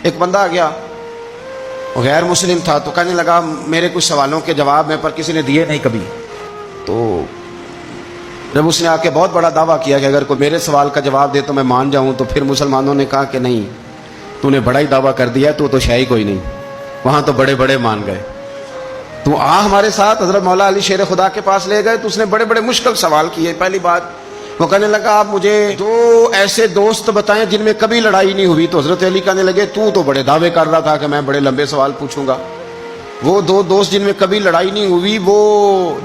ایک بندہ آ گیا، وہ غیر مسلم تھا، تو کہنے لگا میرے کچھ سوالوں کے جواب میں پر کسی نے دیے نہیں کبھی. تو جب اس نے آ کے بہت بڑا دعویٰ کیا کہ اگر کوئی میرے سوال کا جواب دے تو میں مان جاؤں، تو پھر مسلمانوں نے کہا کہ نہیں، تو نے بڑا ہی دعویٰ کر دیا، تو شے ہی کوئی نہیں. وہاں تو بڑے بڑے مان گئے. تو ہمارے ساتھ حضرت مولا علی شیر خدا کے پاس لے گئے، تو اس نے بڑے بڑے مشکل سوال کیے. پہلی بات وہ کہنے لگا آپ مجھے 2 ایسے دوست بتائیں جن میں کبھی لڑائی نہیں ہوئی. تو حضرت علی کہنے لگے تو بڑے دعوے کر رہا تھا کہ میں بڑے لمبے سوال پوچھوں گا. وہ 2 دوست جن میں کبھی لڑائی نہیں ہوئی وہ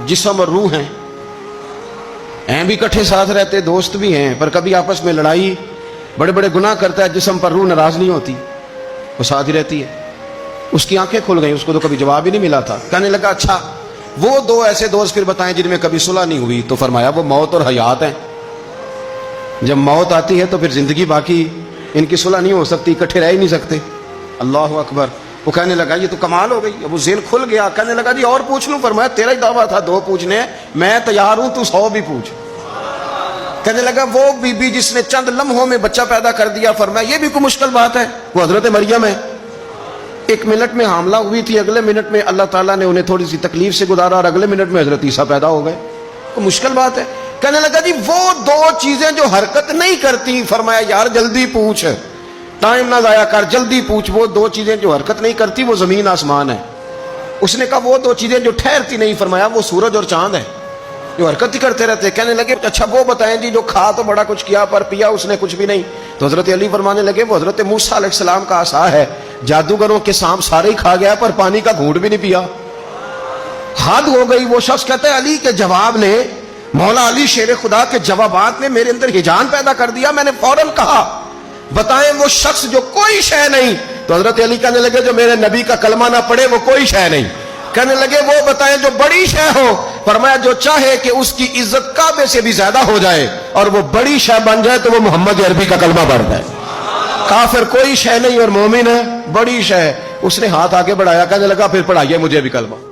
جسم اور روح ہیں بھی اکٹھے ساتھ رہتے، دوست بھی ہیں، پر کبھی آپس میں لڑائی، بڑے بڑے گناہ کرتا ہے جسم پر، روح ناراض نہیں ہوتی، وہ ساتھ ہی رہتی ہے. اس کی آنکھیں کھل گئیں، اس کو تو کبھی جواب ہی نہیں ملا تھا. کہنے لگا اچھا وہ 2 ایسے دوست پھر بتائیں جن میں کبھی صلح نہیں ہوئی. تو فرمایا وہ موت اور حیات ہیں. جب موت آتی ہے تو پھر زندگی باقی ان کی صلح نہیں ہو سکتی، اکٹھے رہ ہی نہیں سکتے. اللہ اکبر. وہ کہنے لگا یہ تو کمال ہو گئی. اب وہ ذہن کھل گیا. کہنے لگا جی اور پوچھ لوں؟ فرمایا تیرا ہی دعویٰ تھا 2 پوچھنے، میں تیار ہوں، تو 100 بھی پوچھ. کہنے لگا وہ بی بی جس نے چند لمحوں میں بچہ پیدا کر دیا، فرمایا یہ بھی کوئی مشکل بات ہے؟ وہ حضرت مریم ہے. 1 منٹ میں حاملہ ہوئی تھی، اگلے منٹ میں اللہ تعالیٰ نے انہیں تھوڑی سی تکلیف سے گزارا، اور اگلے منٹ میں حضرت عیسیٰ پیدا ہو گئے. کوئی مشکل بات ہے؟ کہنے لگا جی وہ 2 چیزیں جو حرکت نہیں کرتی. فرمایا یار جلدی پوچھ، ٹائم نہ ضائع کر، جلدی پوچھ. وہ 2 چیزیں جو حرکت نہیں کرتی وہ زمین آسمان ہے. اس نے کہا وہ 2 چیزیں جو ٹھہرتی نہیں. فرمایا وہ سورج اور چاند ہے جو حرکت ہی کرتے رہتے. کہنے لگے اچھا وہ بتائیں جی جو کھا تو بڑا کچھ کیا پر پیا اس نے کچھ بھی نہیں. تو حضرت علی فرمانے لگے وہ حضرت موسیٰ علیہ السلام کا عصا ہے، جادوگروں کے سانپ سارے ہی کھا گیا پر پانی کا گھونٹ بھی نہیں پیا. حد ہو گئی. وہ شخص کہتا ہے علی کے جواب نے، مولا علی شیر خدا کے جوابات نے میرے اندر ہجان پیدا کر دیا. میں نے فوراً کہا بتائیں وہ شخص جو کوئی شے نہیں. تو حضرت علی کہنے لگے جو میرے نبی کا کلمہ نہ پڑھے وہ کوئی شے نہیں. کہنے لگے وہ بتائیں جو بڑی شے ہو. فرمایا جو چاہے کہ اس کی عزت کعبے سے بھی زیادہ ہو جائے اور وہ بڑی شے بن جائے تو وہ محمد عربی کا کلمہ پڑھ جائے. کافر کوئی شے نہیں اور مومن ہے بڑی شے. اس نے ہاتھ آگے بڑھایا، کہنے لگا پھر پڑھائیے مجھے بھی کلمہ.